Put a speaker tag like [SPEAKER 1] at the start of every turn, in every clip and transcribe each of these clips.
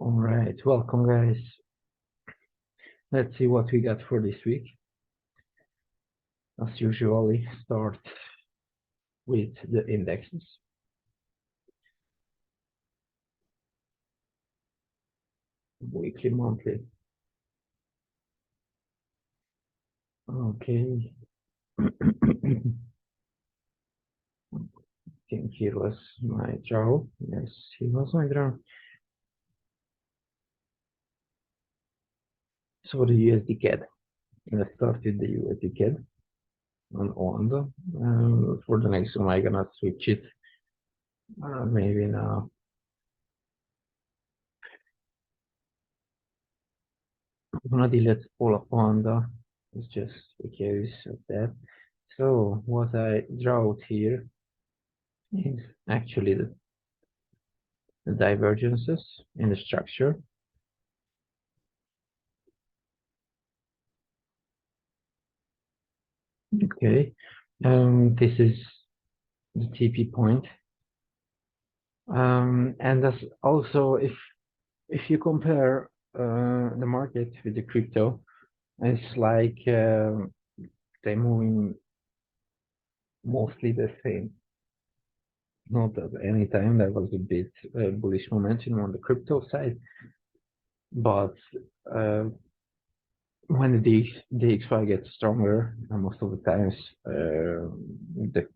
[SPEAKER 1] All right, welcome guys. Let's see what we got for this week. As usually, start with the indexes. Weekly, monthly. Okay. I think here was my draw. Yes, he was my draw. So the USD CAD. Let's start with the USD CAD on Ondo. For the next one, I'm gonna switch it. Maybe now. I'm gonna delete all of Ondo. It's just because of that. So what I draw here is actually the divergences in the structure. Okay, this is the TP point, and that's also if you compare the market with the crypto, it's like they're moving mostly the same. Not at any time there was a bit bullish momentum on the crypto side, but uh, when the DXY gets stronger, most of the times the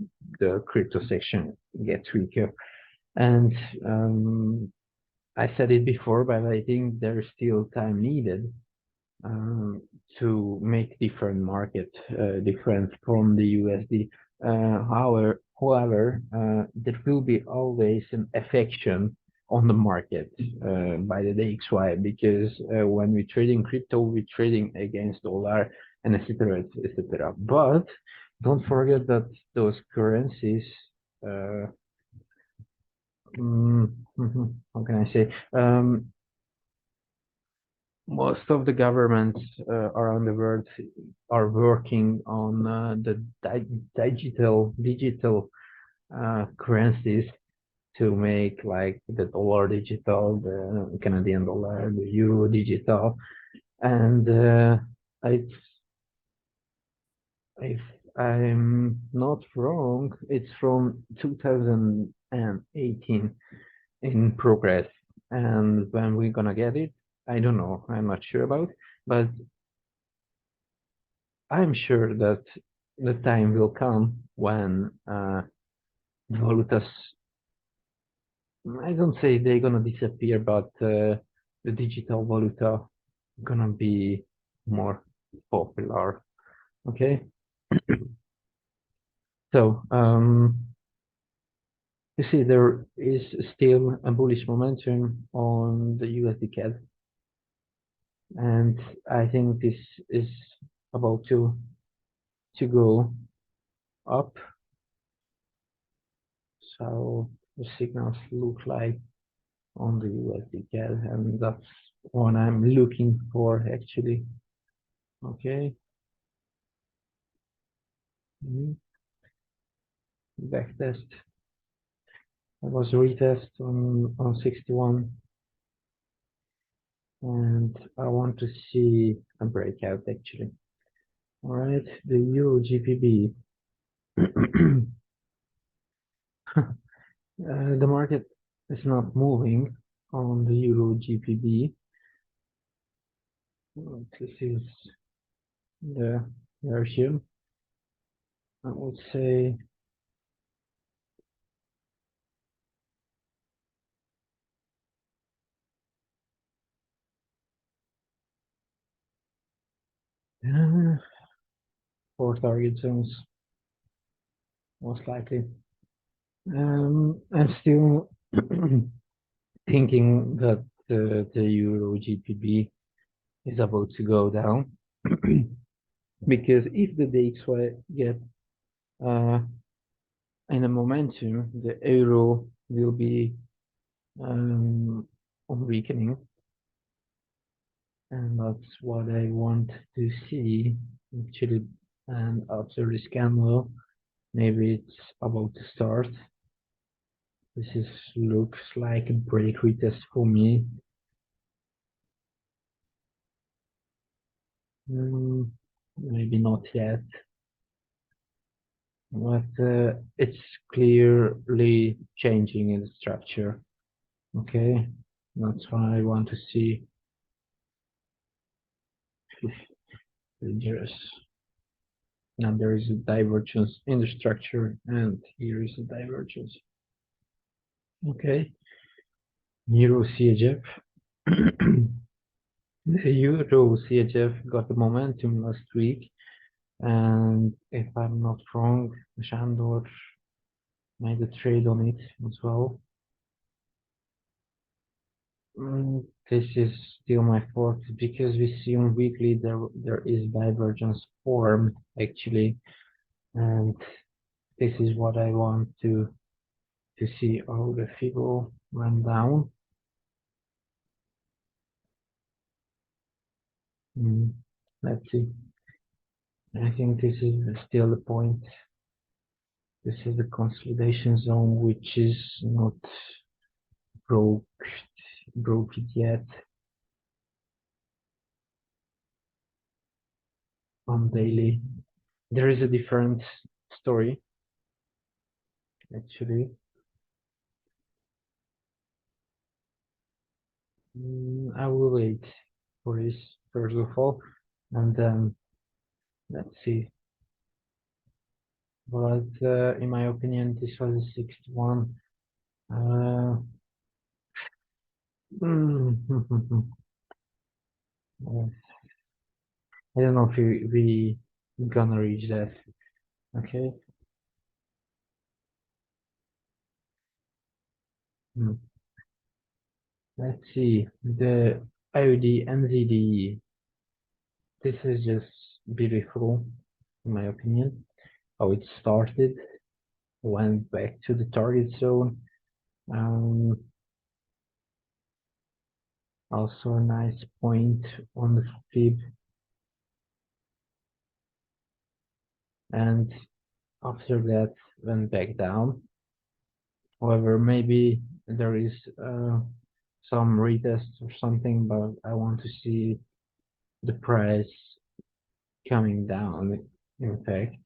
[SPEAKER 1] crypto section gets weaker. And I said it before, but I think there's still time needed to make different market different from the USD. However, there will be always an affection on the market by the DXY because when we're trading crypto, we're trading against dollar and etc. etc. But don't forget that those currencies. How can I say? Most of the governments around the world are working on the digital currencies to make like the dollar digital, the Canadian dollar, the euro digital, and if I'm not wrong, it's from 2018 in progress, and when we're gonna get it, I don't know. I'm not sure about, but I'm sure that the time will come when valutas, I don't say they're gonna disappear, but the digital valuta gonna be more popular. Okay, so you see there is still a bullish momentum on the USD CAD, and I think this is about to go up. So the signals look like on the USD CAD, and that's what I'm looking for actually. Okay, back test. I was retest on 61, and I want to see a breakout actually. All right, the Euro GPB. The market is not moving on the Euro GPB. This is the version. I would say four target zones, most likely. I'm still thinking that the Euro GPB is about to go down because if the DXY get uh, in a momentum, the euro will be on weakening, and that's what I want to see actually. And after this candle, maybe it's about to start. This is looks like a break retest for me. Mm, maybe not yet, but it's clearly changing in the structure. Okay, that's why I want to see if there's now there is a divergence in the structure, and here is a divergence. Okay, Euro CHF. The Euro CHF got the momentum last week, and if I'm not wrong, Shandor made a trade on it as well. This is still my fault because we see on weekly there is divergence form actually, and this is what I want to see how the figure went down. Mm, let's see. I think this is still the point. This is the consolidation zone, which is not broke broke it yet on daily. There is a different story actually. I will wait for this first of all, and then let's see. But in my opinion, this was a 61. Uh, I don't know if we gonna reach that. Okay. Hmm. Let's see. The IOD NZD. This is just beautiful, in my opinion. How it started, went back to the target zone. Um, Also a nice point on the fib, and after that went back down. However, maybe there is some retest or something, but I want to see the price coming down. In fact,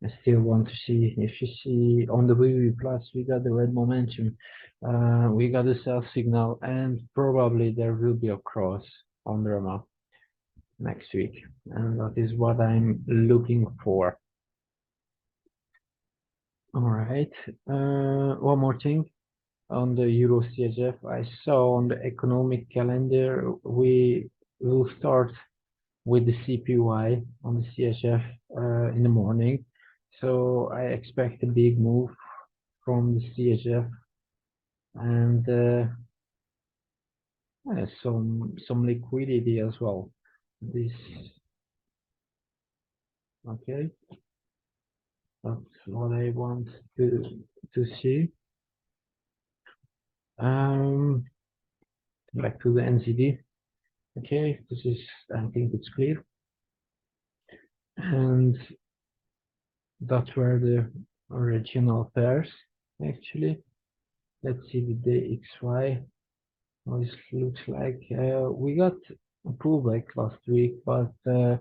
[SPEAKER 1] I still want to see if you see on the VVV plus we got the red momentum, we got a sell signal, and probably there will be a cross on the RMA next week, and that is what I'm looking for. All right. One more thing on the Euro CHF. I saw on the economic calendar we will start with the CPY on the CHF in the morning. So I expect a big move from the CHF, and some liquidity as well. This okay. That's what I want to see. Um, Back to the NZD. Okay, this is I think it's clear, and that's where the original pairs actually. Let's see the DXY. How this looks like. We got a pullback last week, but the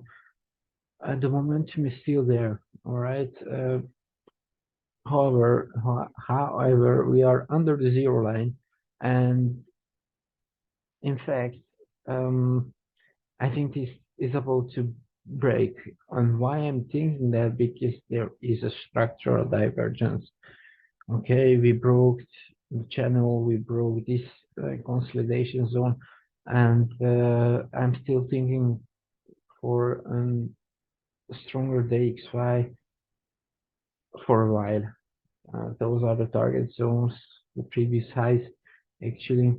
[SPEAKER 1] momentum is still there. All right. However, we are under the zero line, and in fact, um, I think this is about to break. And why I'm thinking that because there is a structural divergence. Okay, we broke the channel, we broke this consolidation zone, and I'm still thinking for a stronger DXY for a while. Those are the target zones, the previous highs. Actually,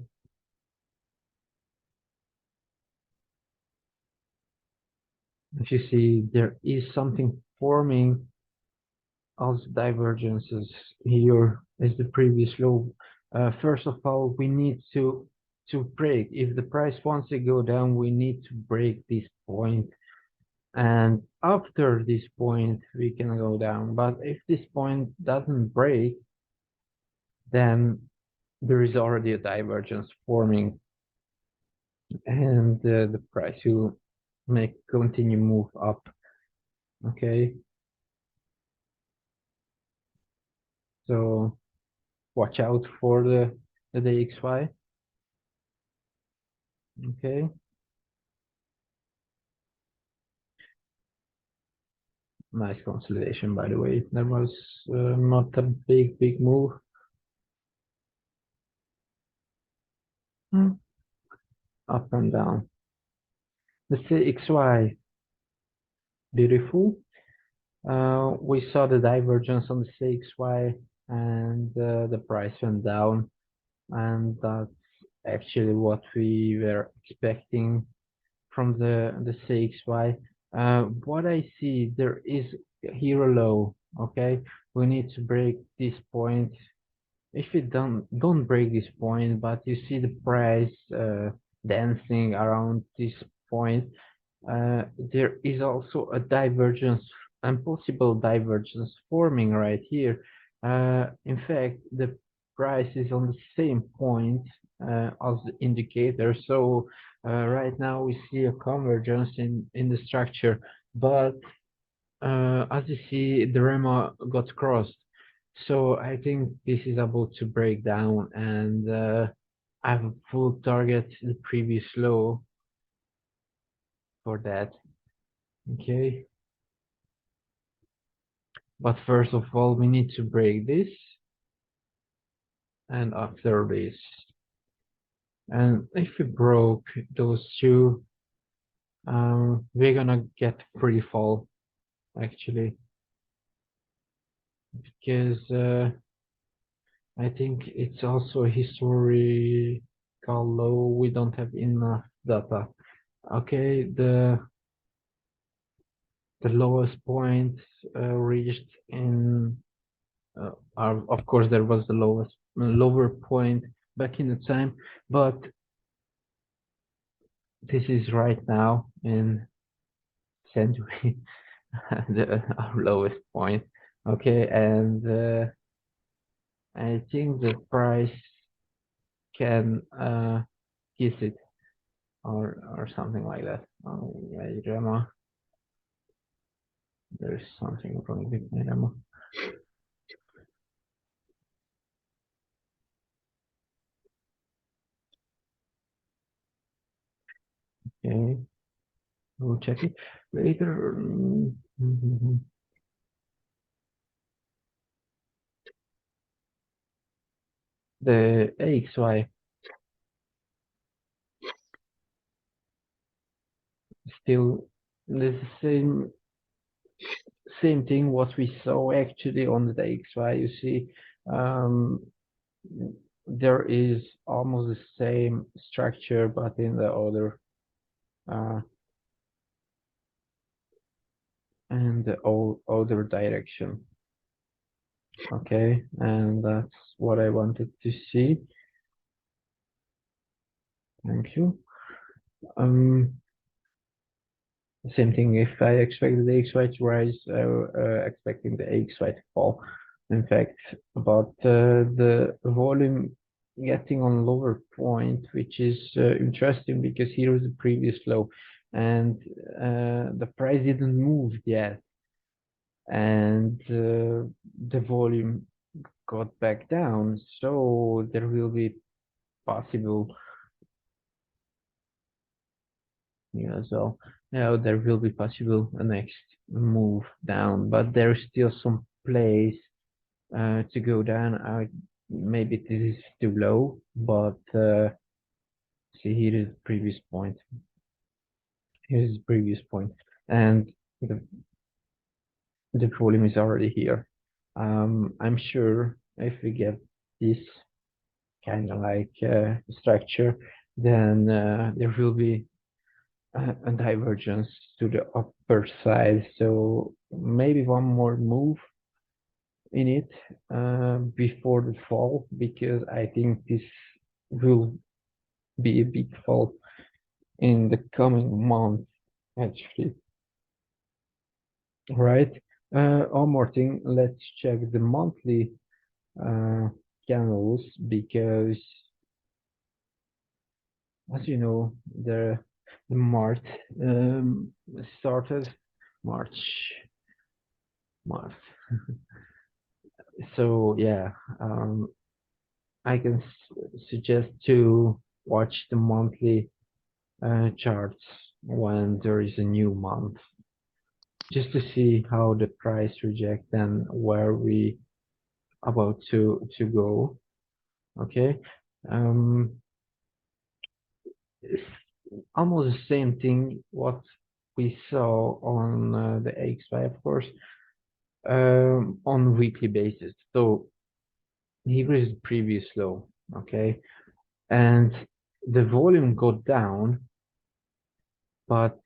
[SPEAKER 1] if you see, there is something forming as divergences here as the previous low. First of all, we need to break. If the price wants to go down, we need to break this point, and after this point we can go down. But if this point doesn't break, then there is already a divergence forming, and the price will may continue move up. Okay, so watch out for the DXY. Okay, nice consolidation, by the way. There was not a big move. Up and down. The CXY, beautiful. We saw the divergence on the CXY and the price went down, and that's actually what we were expecting from the CXY. What I see, there is here a low. Okay, we need to break this point. If we don't break this point, but you see the price dancing around this point, there is also a divergence and possible divergence forming right here. In fact, the price is on the same point as the indicator. So right now we see a convergence in the structure, but as you see, the REMA got crossed. So I think this is about to break down, and I have a full target the previous low for that. Okay. But first of all, we need to break this, and after this. And if we broke those two, we're gonna get free fall, actually, because I think it's also a historical low. We don't have enough data. Okay, the lowest point reached in of course there was the lower point back in the time, but this is right now in century our lowest point. Okay, and I think the price can kiss it or something like that. Oh, yeah, Rema. There's something wrong with my Rema. Okay, we'll check it later. The AXY still the same thing what we saw actually on the AXY. You see, um, there is almost the same structure, but in the other uh, and the other direction. Okay, and that's what I wanted to see. Thank you. Same thing. If I expect the XY to rise, expecting the XY to fall. In fact, about the volume getting on lower point, which is interesting because here is the previous low, and the price didn't move yet, and the volume got back down. So there will be possible, yeah, so now there will be possible a next move down, but there's still some place to go down. Maybe this is too low, but see, here is the previous point. Here's the previous point, and the volume is already here. I'm sure if we get this kind of like structure, then there will be a divergence to the upper side. So maybe one more move in it before the fall, because I think this will be a big fall in the coming month, actually. Right. One more thing, let's check the monthly candles, because as you know, the March started March March. So yeah, I can suggest to watch the monthly charts when there is a new month, just to see how the price reject and where we about to go. Okay, um, it's almost the same thing what we saw on the XY, of course, on weekly basis. So here is the previous low, okay, and the volume got down, but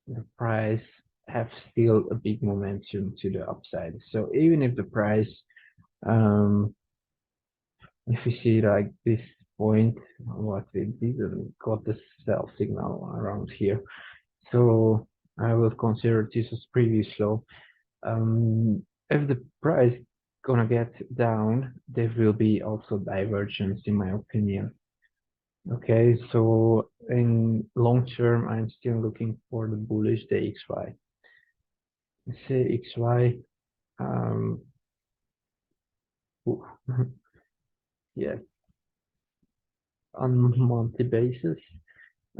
[SPEAKER 1] the price have still a big momentum to the upside. So even if the price, um, if you see like this point, what it didn't got the sell signal around here. So I will consider this as previous low. If the price gonna get down, there will be also divergence in my opinion. Okay, so in long term, I'm still looking for the bullish DXY. Let's say XY, um, yeah, on monthly basis,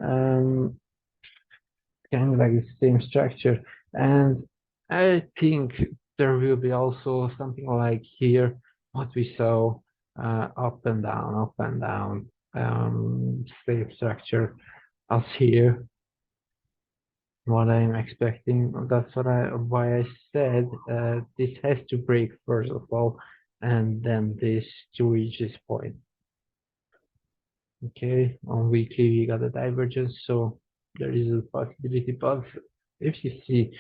[SPEAKER 1] um, kind of like the same structure. And I think there will be also something like here, what we saw, up and down, same structure as here. What I'm expecting, that's why I said this has to break first of all, and then this to reach this point. Okay, on weekly we got a divergence, so there is a possibility. But if you see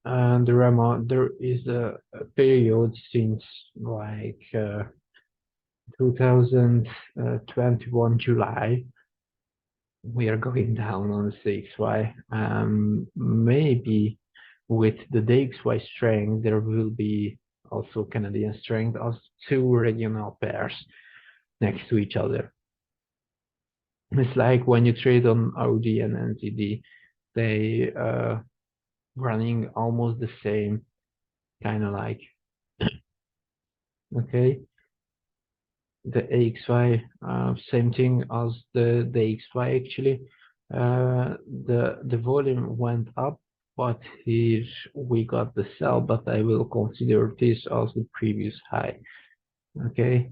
[SPEAKER 1] there is a period since like 2021 July, we are going down on the CXY. Maybe with the DXY strength, there will be also Canadian strength as two regional pairs next to each other. It's like when you trade on OD and NZD, they running almost the same, kind of like, okay, the AXY, same thing as the XY actually. The volume went up, but here we got the sell, but I will consider this as the previous high, okay,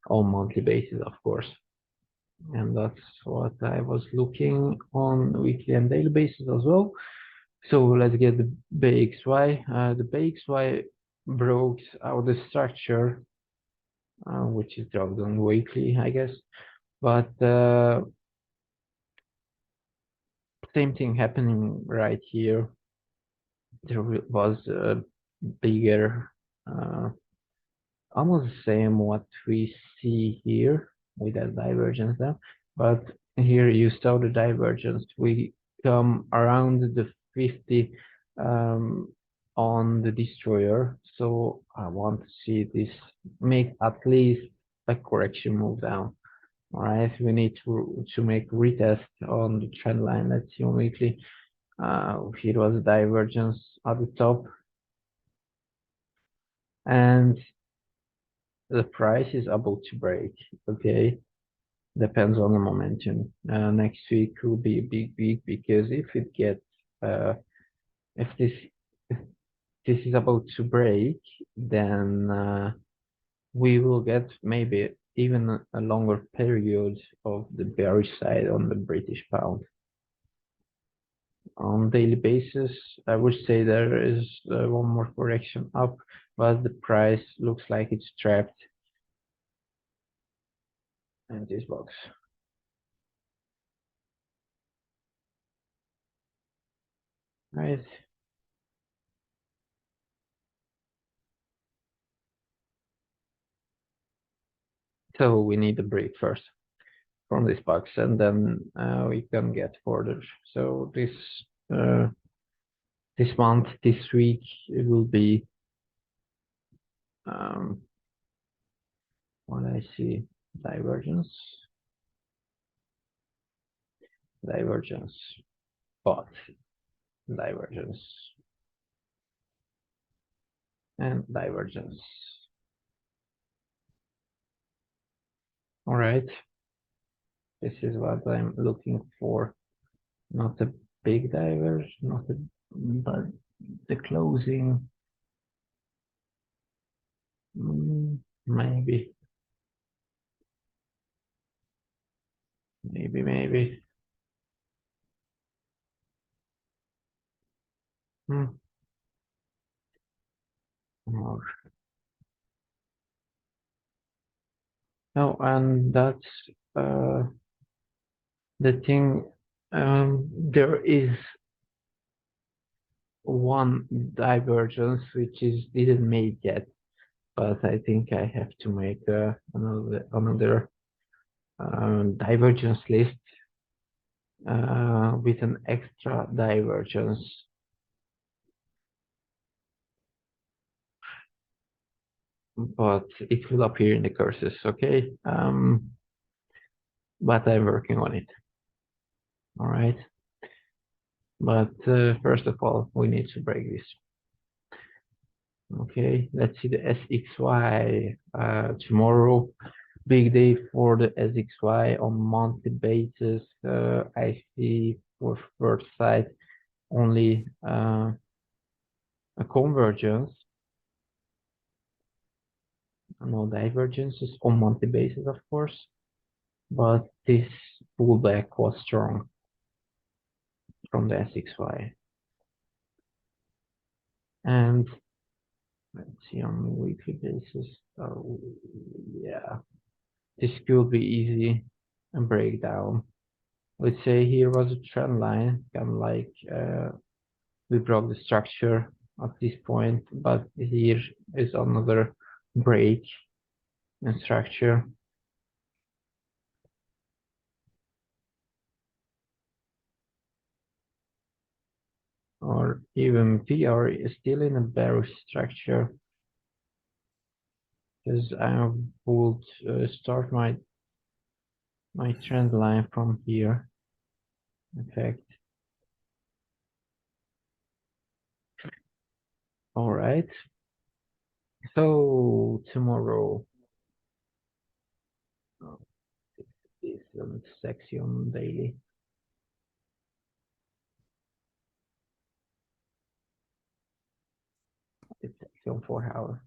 [SPEAKER 1] on monthly basis, of course. And that's what I was looking on weekly and daily basis as well. So let's get the BXY. The BXY broke out the structure, which is dropped on weekly, I guess. But same thing happening right here. There was a bigger, almost the same what we see here with that divergence there. But here you saw the divergence. We come around the 50 on the destroyer. So I want to see this make at least a correction move down. All right, we need to make retest on the trend line. Let's see on weekly. Here was a divergence at the top, and the price is about to break. Okay, depends on the momentum. Next week will be a big week because if it gets, if this is about to break, then we will get maybe even a longer period of the bearish side on the British pound. On daily basis, I would say there is one more correction up, but the price looks like it's trapped in this box. Right. So we need a break first from this box, and then we can get further. So uh, this month, this week, it will be what I see divergence. divergence, but divergence and divergence. All right, this is what I'm looking for. Not a big diverge, not a, but the closing, maybe, maybe. Hmm. Oh, no, and that's uh, the thing. There is one divergence which is didn't make yet, but I think I have to make another divergence list with an extra divergence, but it will appear in the courses, okay? But I'm working on it. All right. But first of all, we need to break this. Okay, let's see the SXY tomorrow. Big day for the SXY on monthly basis. I see for first side only a convergence, no divergences on monthly basis, of course. But this pullback was strong from the SXY. And let's see on weekly basis. Oh, yeah, this could be easy and breakdown. Let's say here was a trend line, kind of like we broke the structure at this point, but here is another break in structure. Or even PR is still in a bearish structure because I would start my trend line from here. In fact, all right. So tomorrow is section daily. It's section 4 hour.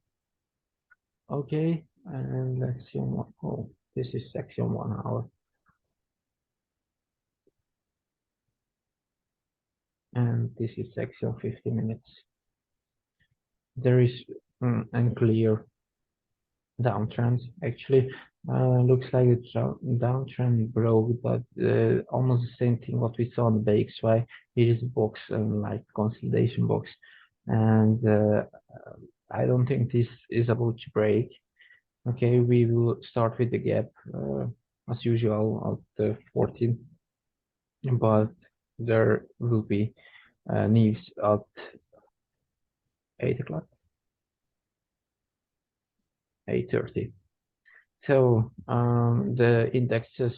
[SPEAKER 1] Okay, and let's see what. Oh, this is section 1 hour. And this is section 50 minutes. There is unclear downtrend. Actually, looks like it's downtrend broke, but almost the same thing what we saw on the BXY. It is a box and like consolidation box, and I don't think this is about to break. Okay, we will start with the gap as usual at 14, but there will be news at 8 o'clock, 8:30. So the indexes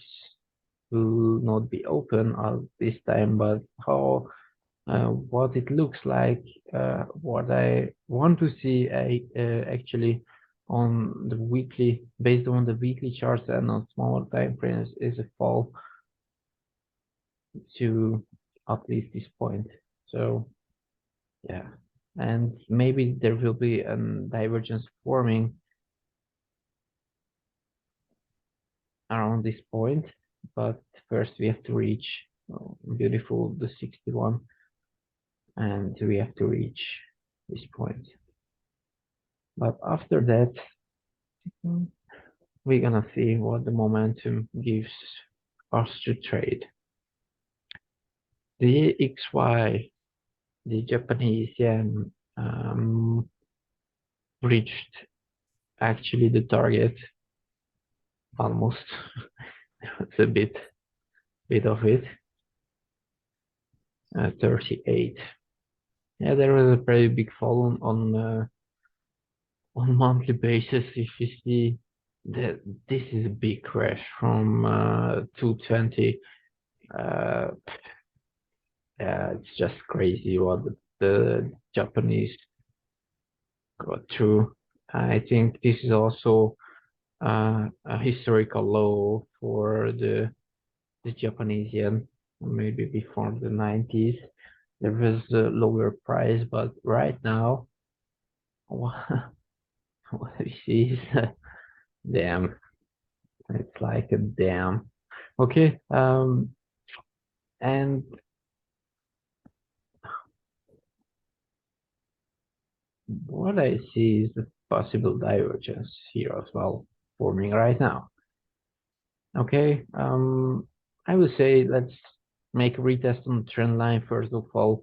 [SPEAKER 1] will not be open at this time, but how what it looks like, what I want to see, actually on the weekly, based on the weekly charts and on smaller time frames, is a fall to at least this point. So yeah, and maybe there will be a divergence forming around this point, but first we have to reach beautiful the 61, and we have to reach this point. But after that, we're gonna see what the momentum gives us to trade. The XY, the Japanese yen, reached actually the target almost. It's a bit of it. 38. Yeah, there was a pretty big fall on monthly basis. If you see that this is a big crash from 220 Uh, yeah, it's just crazy what the Japanese got through. I think this is also a historical low for the Japanese yen. Maybe before the 90s, there was a lower price, but right now, what we see is damn. It's like a damn. Okay. And what I see is a possible divergence here as well forming right now. Okay. I would say let's make a retest on the trend line first of all.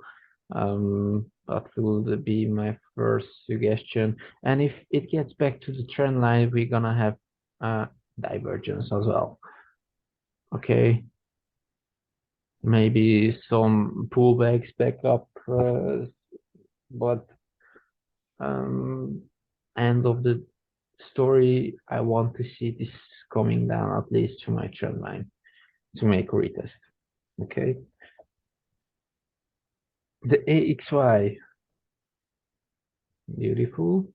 [SPEAKER 1] That will be my first suggestion. And if it gets back to the trend line, we're gonna have divergence as well. Okay. Maybe some pullbacks back up, but um, end of the story, I want to see this coming down at least to my trend line to make a retest. Okay. The AXY, beautiful.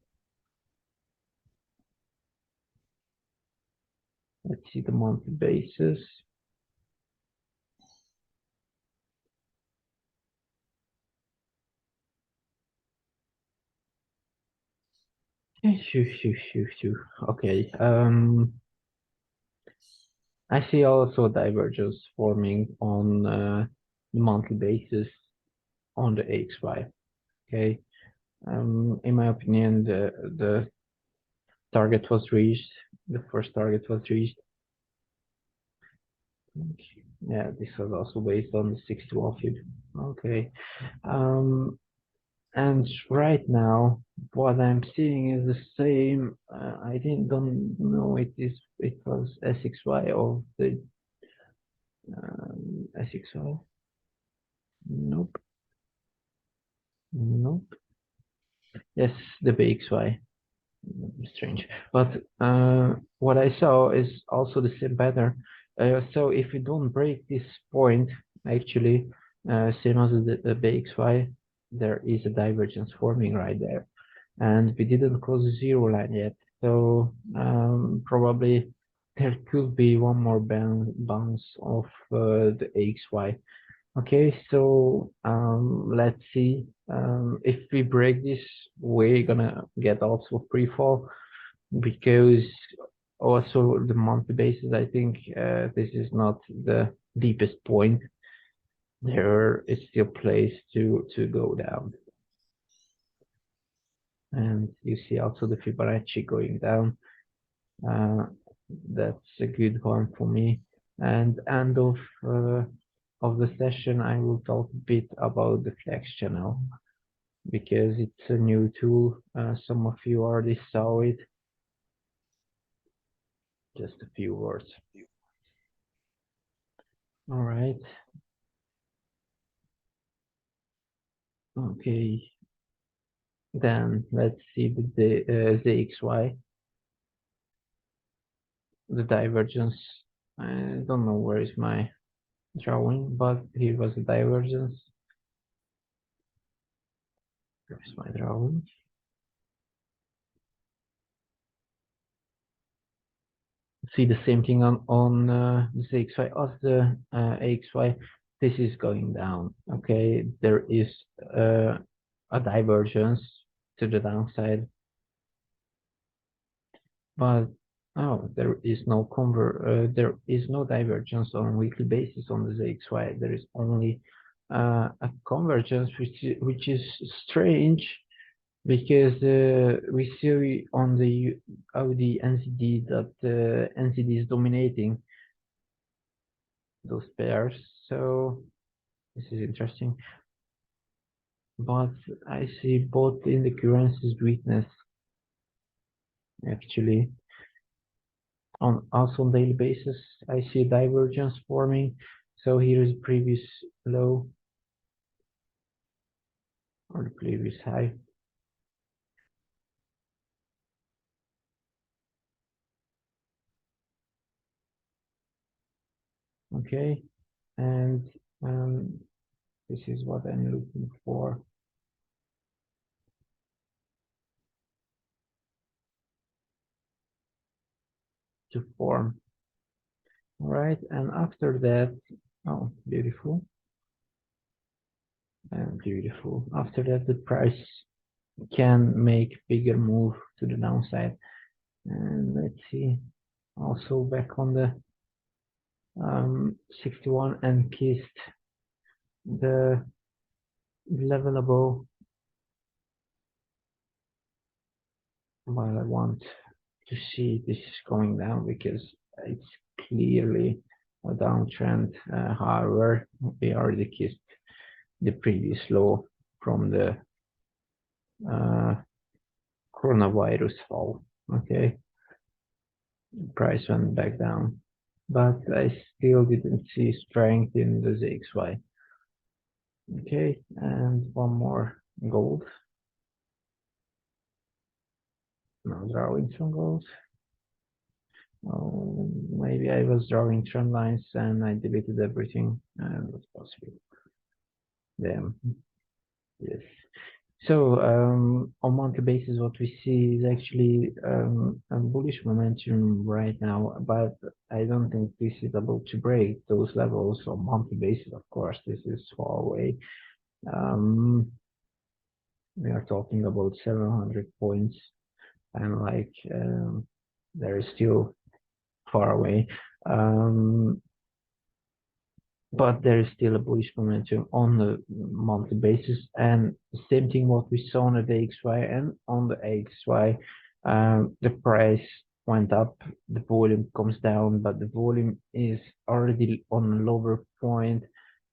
[SPEAKER 1] Let's see the monthly basis. Okay. I see also divergence forming on the monthly basis on the AXY. Okay. In my opinion, the target was reached. The first target was reached. Yeah, this was also based on the 60 feed. Okay. Um, and right now, what I'm seeing is the same. I didn't don't know it was SXY of the SXY. Nope, nope. Yes, the BXY. Strange. But what I saw is also the same pattern. So if you don't break this point, actually, same as the BXY, there is a divergence forming right there. And we didn't cross the zero line yet. So probably there could be one more bounce of the AXY. Okay, so let's see. If we break this, we're gonna get also free fall because also the monthly basis, I think this is not the deepest point. There is still place to go down. And you see also the Fibonacci going down. That's a good one for me. And end of the session, I will talk a bit about the flex channel because it's a new tool. Some of you already saw it. Just a few words. All right. Okay. Then let's see the ZXY, the divergence. I don't know where is my drawing, but here was the divergence. Here's my drawing. See the same thing on the ZXY as the AXY. This is going down. Okay, there is a divergence to the downside, but oh, there is no divergence on weekly basis on the ZXY. There is only a convergence, which is strange because we see on the Audi NCD that NCD is dominating those pairs. So this is interesting. But I see both in the currencies weakness actually. Also on daily basis, I see divergence forming. So here is previous low or the previous high. Okay. and um, this is what I'm looking for to form. All right, and after that, oh, beautiful and beautiful. After that, the price can make bigger move to the downside. And let's see, also back on the 61 and kissed the level above, while I want to see this is going down because it's clearly a downtrend. However, we already kissed the previous low from the uh, coronavirus fall. Okay, price went back down, but I still didn't see strength in the ZXY. Okay, and one more gold. Now drawing some gold. Oh, maybe I was drawing trend lines and I deleted everything. That's possible. Damn. Yes. So on monthly basis, what we see is actually a bullish momentum right now, but I don't think this is about to break those levels on monthly basis. Of course, this is far away. Um, we are talking about 700 points, and like there is still far away. Um, but there is still a bullish momentum on the monthly basis. And the same thing what we saw on the DXY and on the AXY, the price went up, the volume comes down, but the volume is already on a lower point.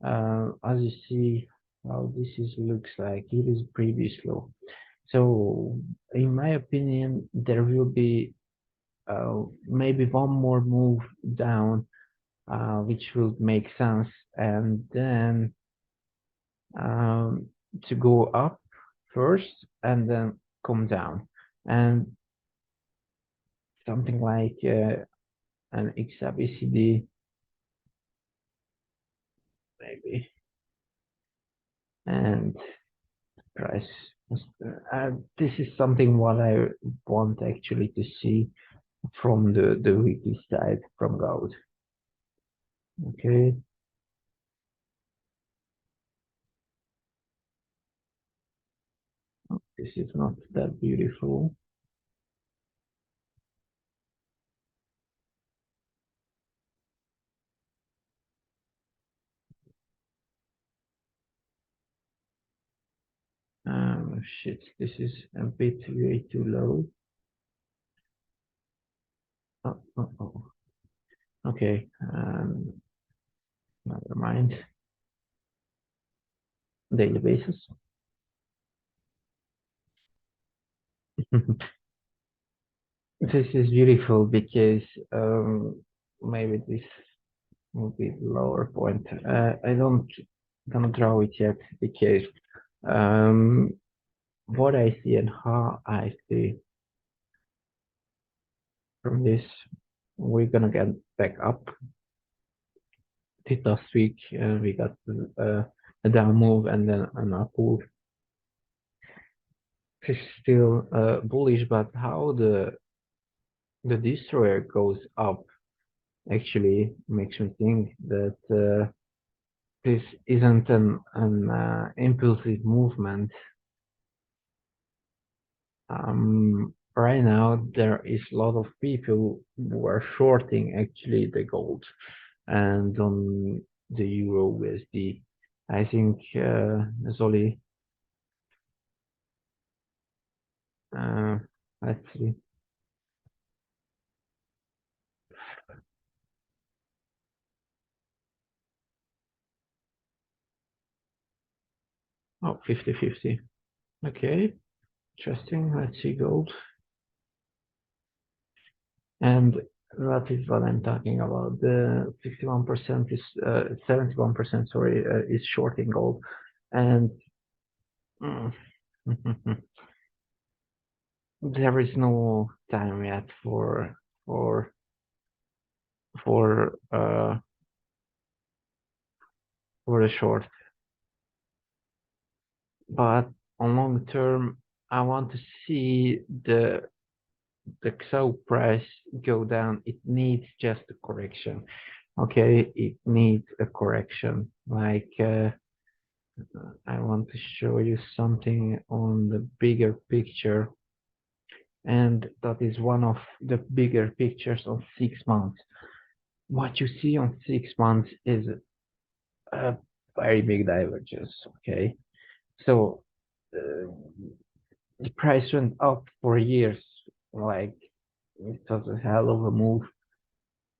[SPEAKER 1] As you see how this is looks like, it is previous low. So in my opinion, there will be maybe one more move down, which will make sense, and then to go up first and then come down, and something like an XABCD maybe, and price. This is something what I want actually to see from the weekly side from gold. Okay, this is not that beautiful. Shit, this is a bit way too low. Oh, oh, oh. Okay, never mind. Daily basis. This is beautiful because maybe this will be the lower point. I don't gonna draw it yet because um, what I see and how I see from this, we're gonna get back up. This last week we got a down move and then an up move. It's still bullish, but how the destroyer goes up actually makes me think that this isn't an impulsive movement. Right now, there is a lot of people who are shorting actually the gold and on the Euro USD. I think there's only, uh, let's see, oh, 50-50. Okay, interesting. Let's see gold. And that is what I'm talking about. The 51% is 71%, sorry, is shorting gold. And mm, there is no time yet for for for the short. But on long term, I want to see the XO price go down. It needs just a correction. Okay, it needs a correction. Like I want to show you something on the bigger picture, and that is one of the bigger pictures on 6 months. What you see on 6 months is a very big divergence. Okay, so uh, the price went up for years, like it was a hell of a move.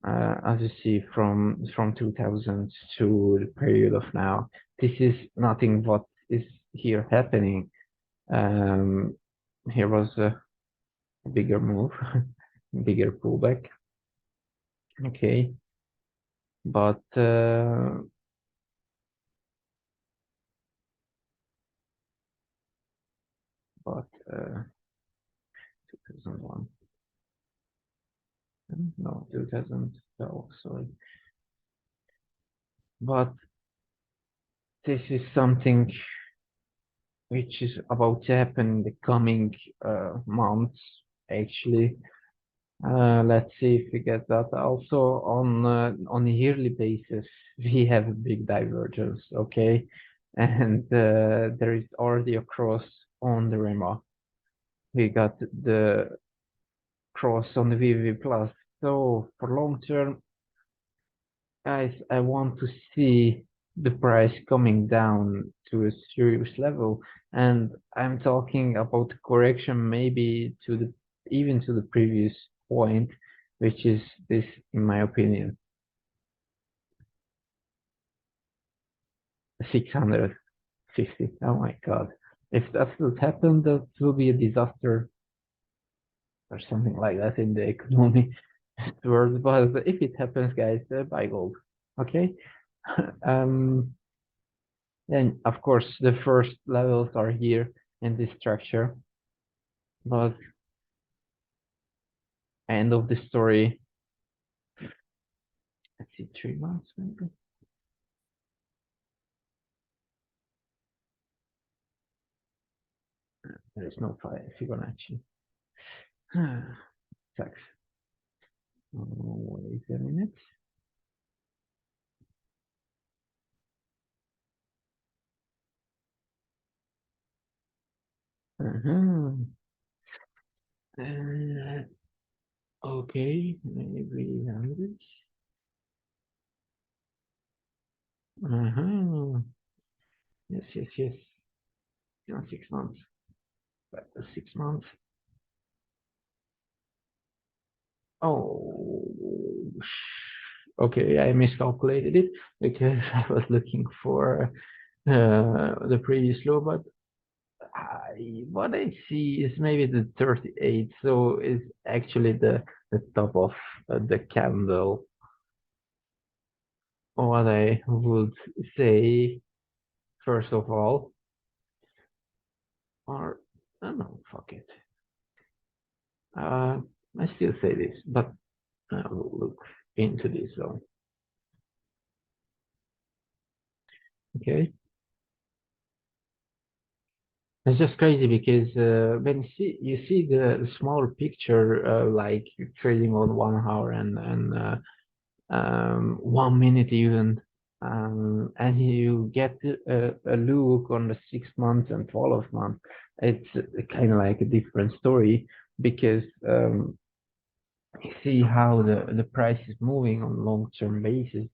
[SPEAKER 1] As you see from 2000 to the period of now, this is nothing what is here happening. Um, Here was a bigger move, bigger pullback. Okay, but but 2001, no, 2012, sorry. But this is something which is about to happen in the coming months, actually. Let's see if we get that. Also on a yearly basis, we have a big divergence, okay? And there is already a cross on the REMA. We got the cross on the VVV plus. So for long term, guys, I want to see the price coming down to a serious level, and I'm talking about the correction maybe to the even to the previous point, which is this, in my opinion, 650. Oh my God. If that would happen, that will be a disaster or something like that in the economy world. But if it happens, guys, buy gold. Okay. um, And of course, the first levels are here in this structure, but end of the story, let's see, 3 months maybe. There is no Fibonacci. Sucks. Wait a minute. Uh-huh. Okay, maybe 100. Uh-huh. Yes, yes, yes. 6 months. But 6 months. Oh, okay, I miscalculated it because I was looking for the previous low, but what I see is maybe the 38, so it's actually the top of the candle. What I would say, first of all, or I don't know, fuck it. I still say this, but I will look into this zone. Okay, it's just crazy because when you see the smaller picture, like trading on 1 hour and 1 minute even, and you get a look on the 6 months and 12 months, it's kind of like a different story because you see how the price is moving on long-term basis,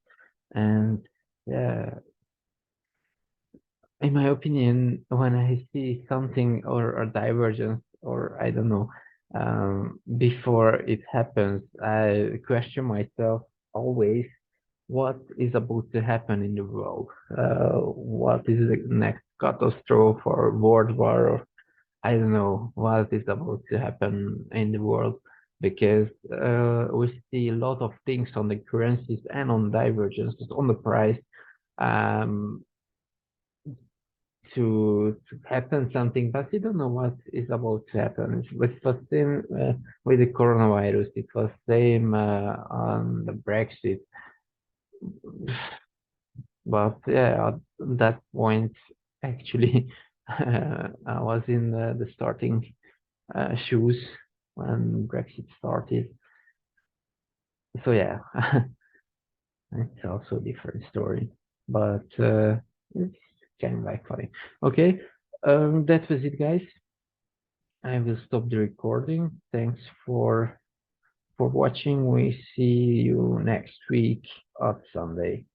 [SPEAKER 1] and yeah, in my opinion, when I see something or a divergence or I don't know, before it happens, I question myself always what is about to happen in the world. What is the next catastrophe or world war or I don't know what is about to happen in the world because we see a lot of things on the currencies and on divergences on the price. Um, to happen something, but we don't know what is about to happen. It was same with the coronavirus. It was same on the Brexit. But yeah, at that point, actually, I was in the starting shoes when Brexit started. So yeah, it's also a different story, but it's kind of like funny. Okay, that was it, guys. I will stop the recording. Thanks for watching. We see you next week on Sunday.